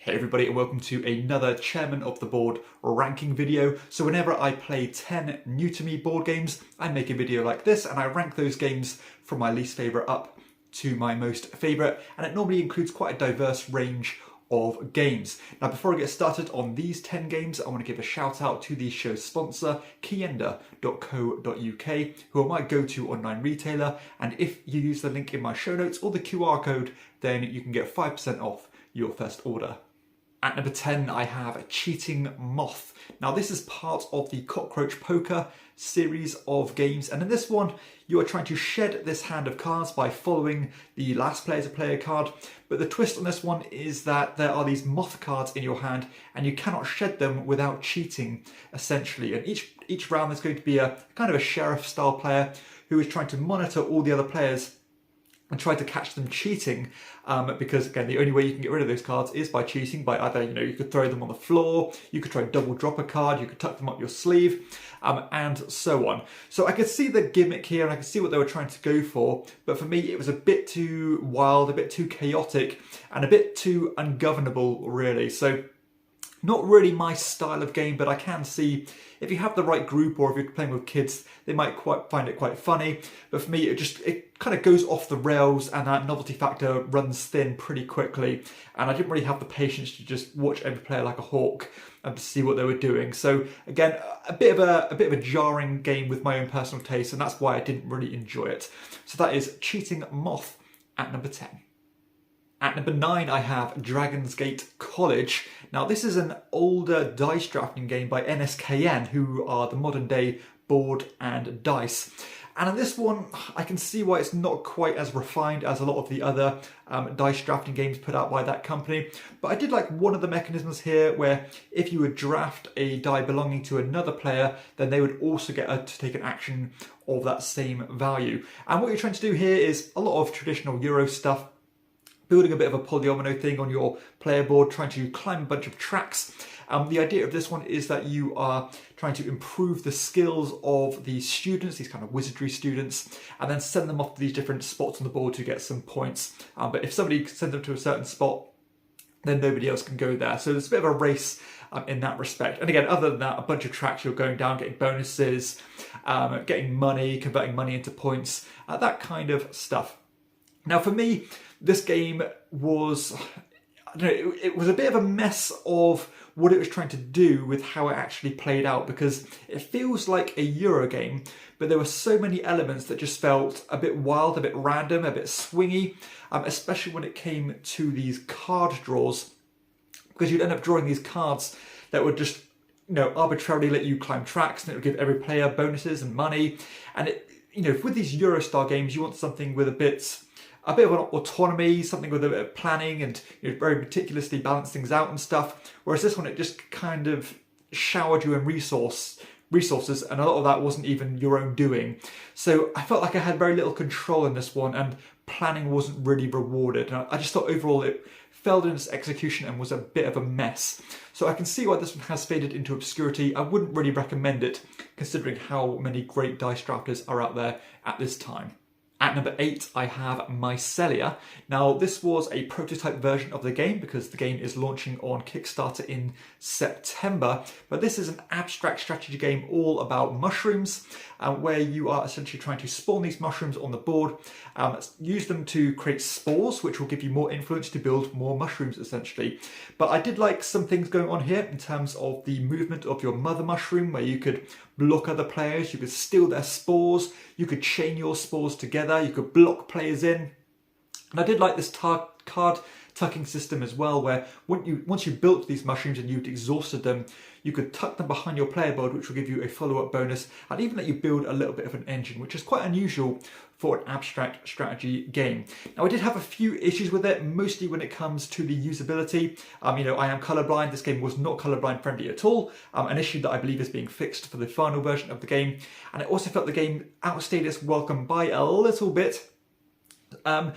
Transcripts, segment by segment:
Hey everybody, and welcome to another Chairman of the Board ranking video. So whenever I play 10 new to me board games, I make a video like this and I rank those games from my least favourite up to my most favourite, and it normally includes quite a diverse range of games. Now before I get started on these 10 games, I want to give a shout out to the show's sponsor, KIENDA.co.uk, who are my go-to online retailer, and if you use the link in my show notes or the QR code, then you can get 5% off your first order. At number 10, I have Cheating Moth. Now this is part of the Cockroach Poker series of games, and in this one you are trying to shed this hand of cards by following the last player to play a card, but the twist on this one is that there are these moth cards in your hand and you cannot shed them without cheating, essentially. And each round there's going to be a kind of a sheriff style player who is trying to monitor all the other players and try to catch them cheating, because again the only way you can get rid of those cards is by cheating, by either, you could throw them on the floor, you could try and double drop a card, you could tuck them up your sleeve, and so on. So I could see the gimmick here and I could see what they were trying to go for, but for me it was a bit too wild, a bit too chaotic, and a bit too ungovernable really. So not really my style of game, but I can see if you have the right group or if you're playing with kids, they might find it quite funny. But for me, it kind of goes off the rails and that novelty factor runs thin pretty quickly. And I didn't really have the patience to just watch every player like a hawk and to see what they were doing. So again, a bit of a jarring game with my own personal taste, and that's why I didn't really enjoy it. So that is Cheating Moth at number 10. At number 9, I have Dragon's Gate College. Now this is an older dice drafting game by NSKN, who are the modern day board and dice. And in this one, I can see why it's not quite as refined as a lot of the other dice drafting games put out by that company. But I did like one of the mechanisms here where if you would draft a die belonging to another player, then they would also get to take an action of that same value. And what you're trying to do here is a lot of traditional Euro stuff, building a bit of a polyomino thing on your player board, trying to climb a bunch of tracks. The idea of this one is that you are trying to improve the skills of the students, these kind of wizardry students, and then send them off to these different spots on the board to get some points. But if somebody sends them to a certain spot, then nobody else can go there. So there's a bit of a race in that respect. And again, other than that, a bunch of tracks you're going down, getting bonuses, getting money, converting money into points, that kind of stuff. Now for me, this game was, I don't know, it was a bit of a mess of what it was trying to do with how it actually played out, because it feels like a Euro game, but there were so many elements that just felt a bit wild, a bit random, a bit swingy, especially when it came to these card draws, because you'd end up drawing these cards that would just, arbitrarily let you climb tracks, and it would give every player bonuses and money. And with these Euro style games, you want something with a bit of an autonomy, something with a bit of planning and very meticulously balance things out and stuff. Whereas this one, it just kind of showered you in resources, and a lot of that wasn't even your own doing. So I felt like I had very little control in this one, and planning wasn't really rewarded. And I just thought overall it failed in its execution and was a bit of a mess. So I can see why this one has faded into obscurity. I wouldn't really recommend it, considering how many great dice drafters are out there at this time. At number 8, I have Mycelia. Now, this was a prototype version of the game because the game is launching on Kickstarter in September. But this is an abstract strategy game all about mushrooms, where you are essentially trying to spawn these mushrooms on the board, use them to create spores, which will give you more influence to build more mushrooms, essentially. But I did like some things going on here in terms of the movement of your mother mushroom, where you could block other players, you could steal their spores, you could chain your spores together, you could block players in. And I did like this card tucking system as well, where once you built these mushrooms and you'd exhausted them, you could tuck them behind your player board, which will give you a follow-up bonus, and even let you build a little bit of an engine, which is quite unusual for an abstract strategy game. Now I did have a few issues with it, mostly when it comes to the usability. I am colorblind. This game was not colorblind friendly at all, an issue that I believe is being fixed for the final version of the game. And I also felt the game outstayed its welcome by a little bit. And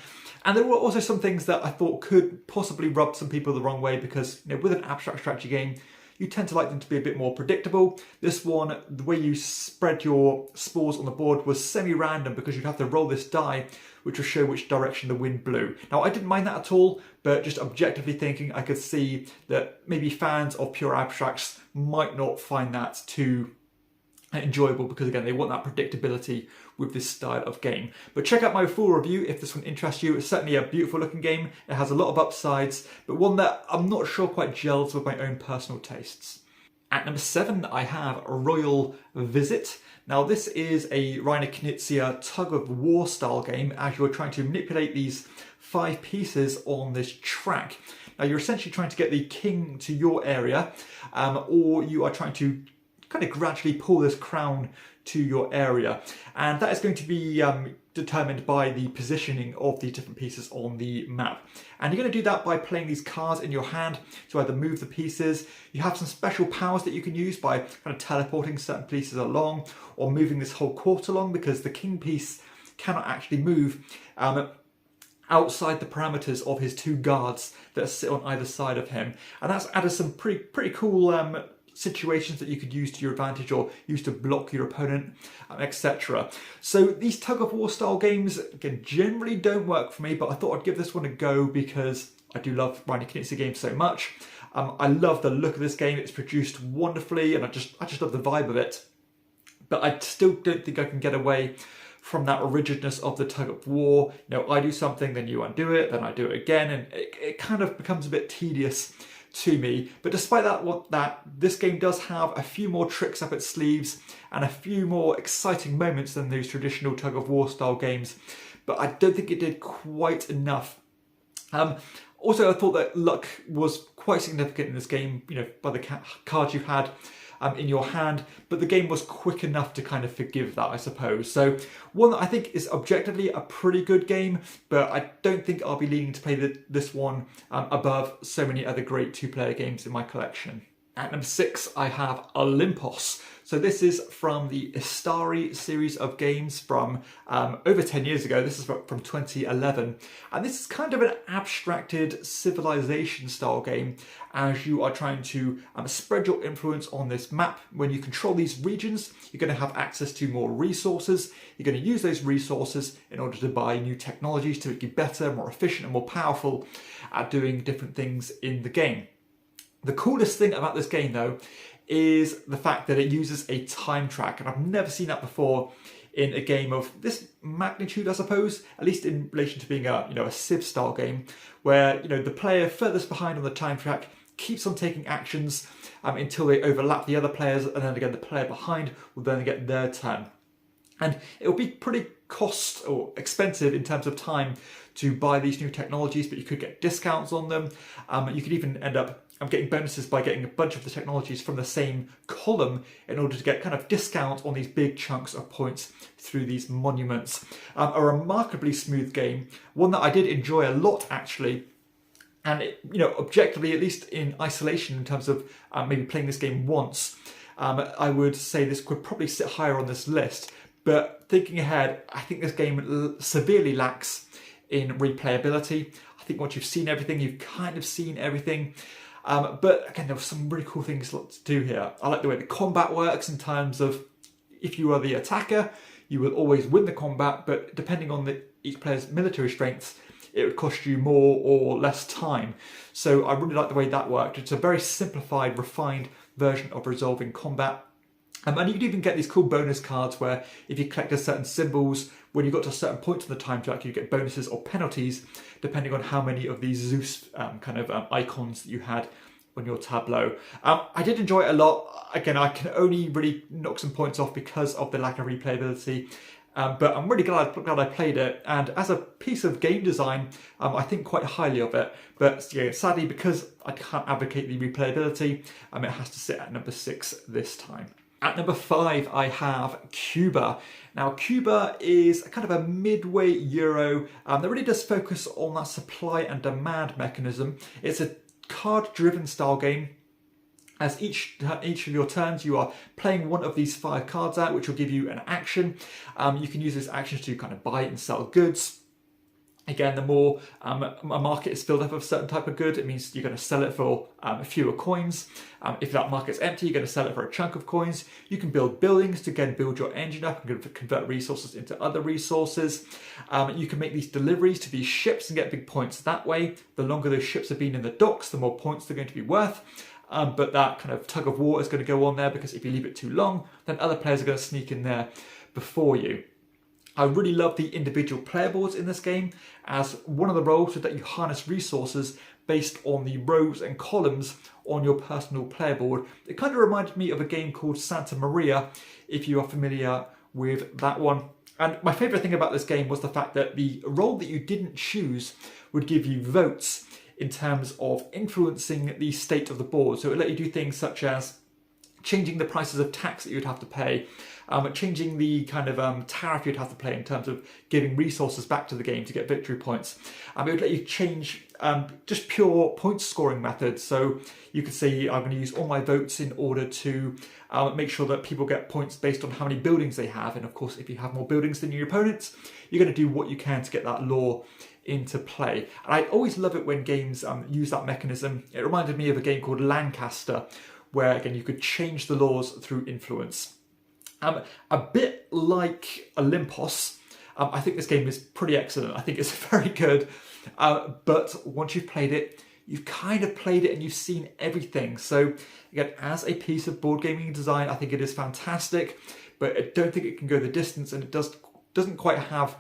there were also some things that I thought could possibly rub some people the wrong way, because with an abstract strategy game, you tend to like them to be a bit more predictable. This one, the way you spread your spores on the board was semi-random, because you'd have to roll this die which will show which direction the wind blew. Now, I didn't mind that at all, but just objectively thinking, I could see that maybe fans of pure abstracts might not find that too enjoyable, because again, they want that predictability with this style of game. But check out my full review if this one interests you. It's certainly a beautiful looking game. It has a lot of upsides, but one that I'm not sure quite gels with my own personal tastes. At number 7, I have Royal Visit. Now, this is a Reiner Knizia tug of war style game as you're trying to manipulate these 5 pieces on this track. Now, you're essentially trying to get the king to your area, or you are trying to kind of gradually pull this crown to your area. And that is going to be determined by the positioning of the different pieces on the map. And you're going to do that by playing these cards in your hand to either move the pieces. You have some special powers that you can use by kind of teleporting certain pieces along, or moving this whole court along, because the king piece cannot actually move outside the parameters of his 2 guards that sit on either side of him. And that's added some pretty cool situations that you could use to your advantage, or use to block your opponent, etc. So these tug of war style games, again, generally don't work for me, but I thought I'd give this one a go because I do love Reiner Knizia games so much. I love the look of this game. It's produced wonderfully, and I just love the vibe of it. But I still don't think I can get away from that rigidness of the tug of war. You know, I do something, then you undo it, then I do it again, and it kind of becomes a bit tedious to me. But despite that, this game does have a few more tricks up its sleeves and a few more exciting moments than those traditional tug of war style games. But I don't think it did quite enough. Also, I thought that luck was quite significant in this game, you know, by the cards you had in your hand, but the game was quick enough to kind of forgive that, I suppose. So one that I think is objectively a pretty good game, but I don't think I'll be leaning to play this one above so many other great 2-player games in my collection. At number 6, I have Olympus. So this is from the Istari series of games from over 10 years ago. This is from 2011. And this is kind of an abstracted civilization style game as you are trying to spread your influence on this map. When you control these regions, you're going to have access to more resources. You're going to use those resources in order to buy new technologies to make you better, more efficient and more powerful at doing different things in the game. The coolest thing about this game, though, is the fact that it uses a time track, and I've never seen that before in a game of this magnitude, I suppose, at least in relation to being a Civ style game, where the player furthest behind on the time track keeps on taking actions until they overlap the other players, and then again the player behind will then get their turn. And it will be pretty cost or expensive in terms of time to buy these new technologies, but you could get discounts on them. You could even end up getting bonuses by getting a bunch of the technologies from the same column in order to get kind of discounts on these big chunks of points through these monuments. A remarkably smooth game, one that I did enjoy a lot actually. And objectively, at least in isolation, in terms of maybe playing this game once, I would say this could probably sit higher on this list. But thinking ahead, I think this game severely lacks in replayability. I think once you've seen everything, you've kind of seen everything. But again, there were some really cool things to do here. I like the way the combat works in terms of if you are the attacker, you will always win the combat, but depending on each player's military strengths, it would cost you more or less time. So I really like the way that worked. It's a very simplified, refined version of resolving combat. And you can even get these cool bonus cards where if you collected certain symbols, when you got to a certain point on the time track, you get bonuses or penalties depending on how many of these Zeus icons that you had on your tableau. I did enjoy it a lot. Again, I can only really knock some points off because of the lack of replayability. But I'm really glad I played it, and as a piece of game design, I think quite highly of it. But sadly, because I can't advocate the replayability, it has to sit at number 6 this time. At number 5, I have Cuba. Now, Cuba is kind of a midway Euro that really does focus on that supply and demand mechanism. It's a card-driven style game. As each of your turns, you are playing one of these 5 cards out, which will give you an action. You can use these actions to kind of buy and sell goods. Again, the more a market is filled up of a certain type of good, it means you're going to sell it for fewer coins. If that market's empty, you're going to sell it for a chunk of coins. You can build buildings to again build your engine up and convert resources into other resources. You can make these deliveries to these ships and get big points that way. The longer those ships have been in the docks, the more points they're going to be worth. But that kind of tug of war is going to go on there, because if you leave it too long, then other players are going to sneak in there before you. I really love the individual player boards in this game, as one of the roles is that you harness resources based on the rows and columns on your personal player board. It kind of reminded me of a game called Santa Maria, if you are familiar with that one. And my favourite thing about this game was the fact that the role that you didn't choose would give you votes in terms of influencing the state of the board. So it would let you do things such as changing the prices of tax that you'd have to pay, changing the kind of tariff you'd have to pay in terms of giving resources back to the game to get victory points. It would let you change just pure point scoring methods. So you could say, I'm going to use all my votes in order to make sure that people get points based on how many buildings they have. And of course, if you have more buildings than your opponents, you're going to do what you can to get that law into play. And I always love it when games use that mechanism. It reminded me of a game called Lancaster, where again you could change the laws through influence. A bit like Olympus, I think this game is pretty excellent. I think it's very good, but once you've played it, you've kind of played it and you've seen everything. So again, as a piece of board gaming design, I think it is fantastic, but I don't think it can go the distance, and it doesn't quite have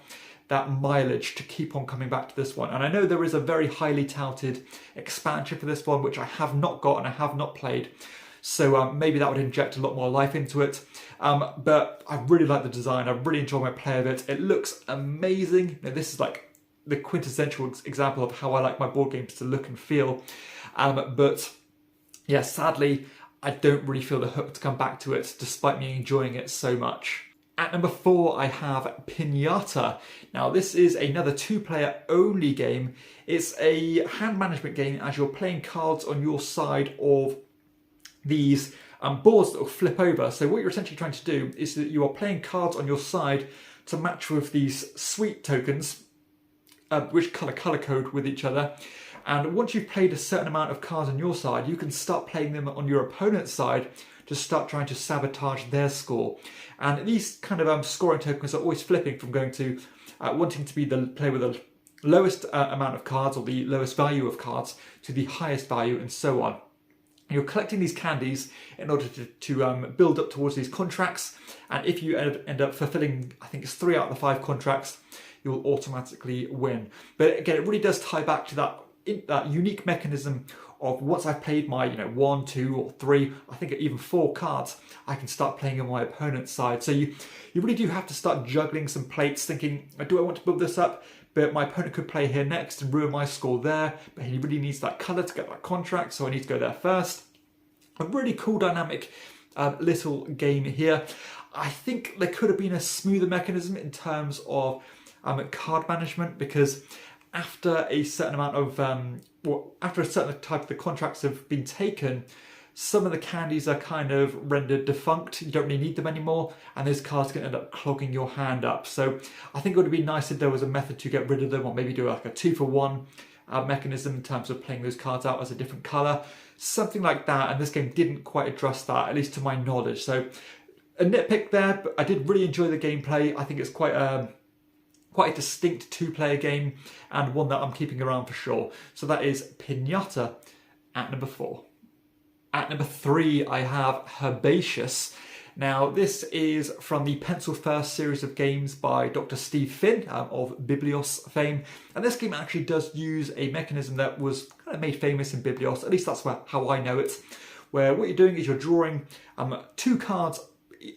that mileage to keep on coming back to this one. And I know there is a very highly touted expansion for this one, which I have not got and I have not played. So maybe that would inject a lot more life into it. But I really like the design. I really enjoy my play of it. It looks amazing. Now, this is like the quintessential example of how I like my board games to look and feel. But yeah, sadly, I don't really feel the hook to come back to it, despite me enjoying it so much. At number 4, I have Pinata. Now, this is another 2-player only game. It's a hand management game as you're playing cards on your side of these boards that will flip over. So what you're essentially trying to do is that you are playing cards on your side to match with these sweet tokens, which color code with each other. And once you've played a certain amount of cards on your side, you can start playing them on your opponent's side to start trying to sabotage their score. And these kind of scoring tokens are always flipping from going to wanting to be the player with the lowest amount of cards or the lowest value of cards to the highest value, and so on. You're collecting these candies in order to build up towards these contracts, and if you end up fulfilling, I think it's 3 out of the 5 contracts, you'll automatically win. But again, it really does tie back to that unique mechanism of once I've played my 1, 2 or 3, I think even 4 cards, I can start playing on my opponent's side. So you really do have to start juggling some plates, thinking, do I want to build this up? But my opponent could play here next and ruin my score there, but he really needs that colour to get that contract, so I need to go there first. A really cool dynamic little game here. I think there could have been a smoother mechanism in terms of card management, because after a certain amount of, after a certain type of the contracts have been taken, some of the candies are kind of rendered defunct. You don't really need them anymore, and those cards can end up clogging your hand up. So I think it would be nice if there was a method to get rid of them, or maybe do like a 2-for-1 mechanism in terms of playing those cards out as a different colour. Something like that, and this game didn't quite address that, at least to my knowledge. So a nitpick there, but I did really enjoy the gameplay. I think it's quite a distinct 2-player game, and one that I'm keeping around for sure. So that is Pinata at number 4. At number 3, I have Herbaceous. Now, this is from the Pencil First series of games by Dr. Steve Finn of Biblios fame. And this game actually does use a mechanism that was kind of made famous in Biblios, at least that's how I know it, where what you're doing is you're drawing 2 cards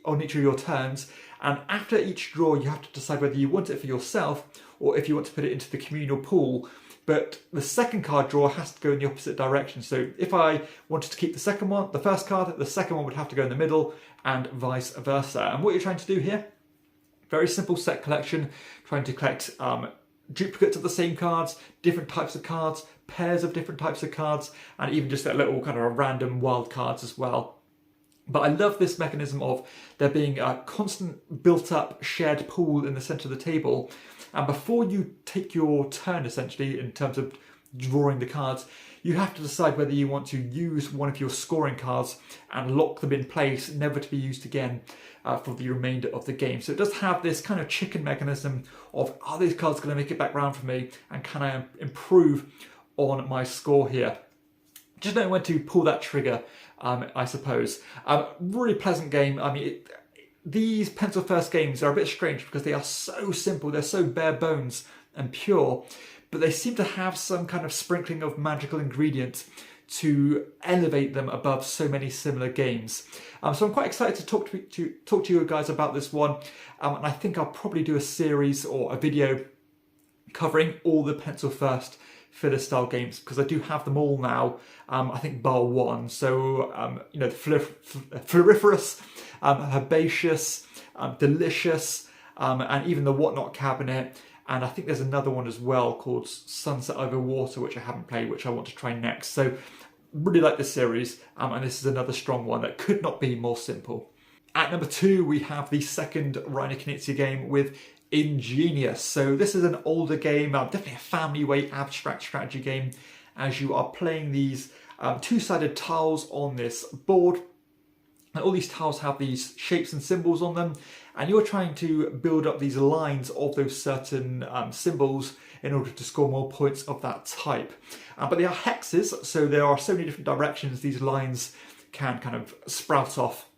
on each of your turns, and after each draw you have to decide whether you want it for yourself or if you want to put it into the communal pool. But the second card draw has to go in the opposite direction. So if I wanted to keep the first card, the second one would have to go in the middle, and vice versa. And what you're trying to do here, very simple set collection, trying to collect duplicates of the same cards, different types of cards, pairs of different types of cards, and even just that little kind of random wild cards as well. But I love this mechanism of there being a constant built-up shared pool in the centre of the table. And before you take your turn, essentially, in terms of drawing the cards, you have to decide whether you want to use one of your scoring cards and lock them in place, never to be used again for the remainder of the game. So it does have this kind of chicken mechanism of, are these cards going to make it back round for me? And can I improve on my score here? Just knowing when to pull that trigger, I suppose. Really pleasant game. I mean, these pencil first games are a bit strange because they are so simple, they're so bare bones and pure, but they seem to have some kind of sprinkling of magical ingredient to elevate them above so many similar games. So I'm quite excited to talk to you guys about this one, and I think I'll probably do a series or a video covering all the pencil first filler style games, because I do have them all now, I think bar one. So you know, the Floriferous, Herbaceous, Delicious, and even the Whatnot cabinet, and I think there's another one as well called Sunset Over Water, which I haven't played, which I want to try next. So really like this series, and this is another strong one that could not be more simple. At number 2, we have the second Reiner Knizia game with Ingenious. So this is an older game, definitely a family weight abstract strategy game, as you are playing these two-sided tiles on this board. And all these tiles have these shapes and symbols on them, and you're trying to build up these lines of those certain symbols in order to score more points of that type. But they are hexes, so there are so many different directions these lines can kind of sprout off.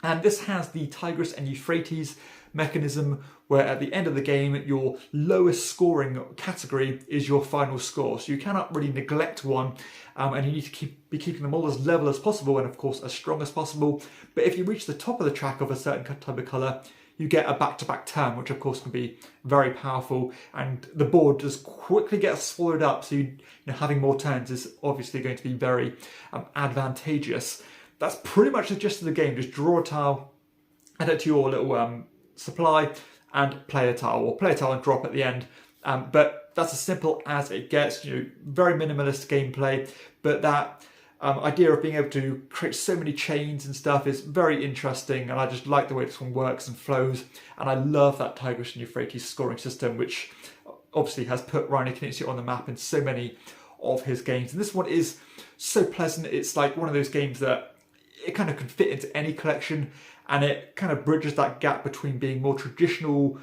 And this has the Tigris and Euphrates mechanism, where at the end of the game your lowest scoring category is your final score. So you cannot really neglect one, and you need to be keeping them all as level as possible and of course as strong as possible. But if you reach the top of the track of a certain type of colour, you get a back-to-back turn, which of course can be very powerful, and the board just quickly gets swallowed up. So you know, having more turns is obviously going to be very advantageous. That's pretty much the gist of the game. Just draw a tile, add it to your little supply, and play a tile, or play a tile and drop at the end. But that's as simple as it gets. You know, very minimalist gameplay, but that idea of being able to create so many chains and stuff is very interesting, and I just like the way this one works and flows. And I love that Tigris and Euphrates scoring system, which obviously has put Reiner Knizia on the map in so many of his games. And this one is so pleasant. It's like one of those games that it kind of can fit into any collection, and it kind of bridges that gap between being more traditional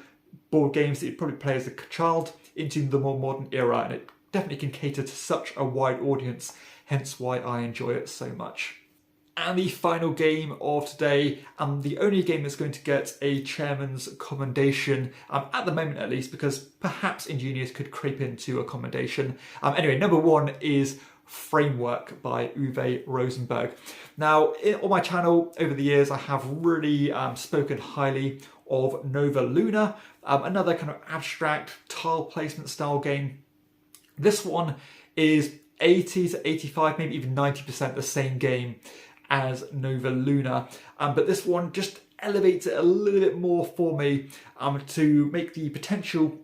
board games that you'd probably play as a child into the more modern era, and it definitely can cater to such a wide audience, hence why I enjoy it so much. And the final game of today, the only game that's going to get a chairman's commendation, at the moment at least, because perhaps Ingenious could creep into a commendation. Anyway, number 1 is Framework by Uwe Rosenberg. Now, on my channel over the years, I have really spoken highly of Nova Luna, another kind of abstract tile placement style game. This one is 80 to 85, maybe even 90% the same game as Nova Luna, but this one just elevates it a little bit more for me, to make the potential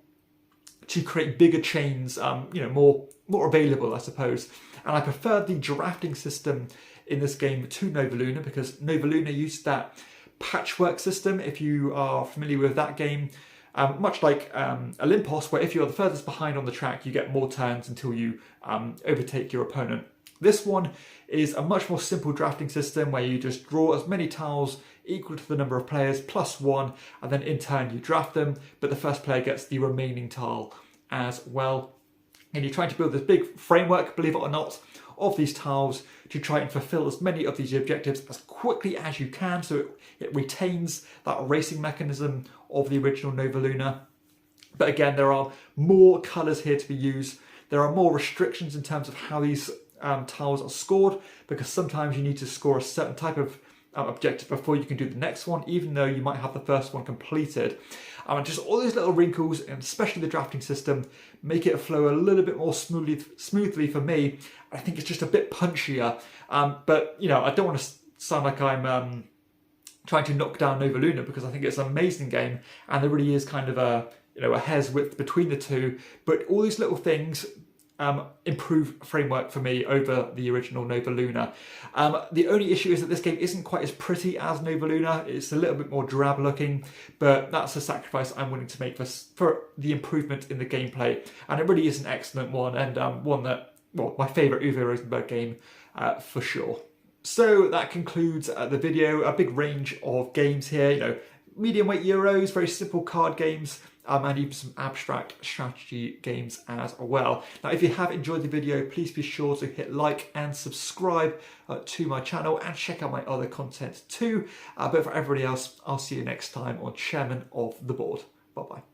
to create bigger chains, you know, more available, I suppose. And I prefer the drafting system in this game to Nova Luna, because Nova Luna used that patchwork system, if you are familiar with that game, much like Olympus, where if you're the furthest behind on the track, you get more turns until you overtake your opponent. This one is a much more simple drafting system, where you just draw as many tiles equal to the number of players plus 1, and then in turn you draft them, but the first player gets the remaining tile as well. And you're trying to build this big framework, believe it or not, of these tiles to try and fulfill as many of these objectives as quickly as you can, so it retains that racing mechanism of the original Nova Luna. But again, there are more colours here to be used. There are more restrictions in terms of how these tiles are scored, because sometimes you need to score a certain type of objective before you can do the next one, even though you might have the first one completed. And just all those little wrinkles, and especially the drafting system, make it flow a little bit more smoothly for me. I think it's just a bit punchier. But you know, I don't want to sound like I'm trying to knock down Nova Luna, because I think it's an amazing game, and there really is kind of a hair's width between the two. But all these little things improved framework for me over the original Nova Luna. The only issue is that this game isn't quite as pretty as Nova Luna. It's a little bit more drab looking, but that's a sacrifice I'm willing to make for the improvement in the gameplay. And it really is an excellent one, and one that, well, my favourite Uwe Rosenberg game for sure. So that concludes the video. A big range of games here, you know, medium weight Euros, very simple card games, and even some abstract strategy games as well. Now, if you have enjoyed the video, please be sure to hit like and subscribe to my channel, and check out my other content too. But for everybody else, I'll see you next time on Chairman of the Board. Bye-bye.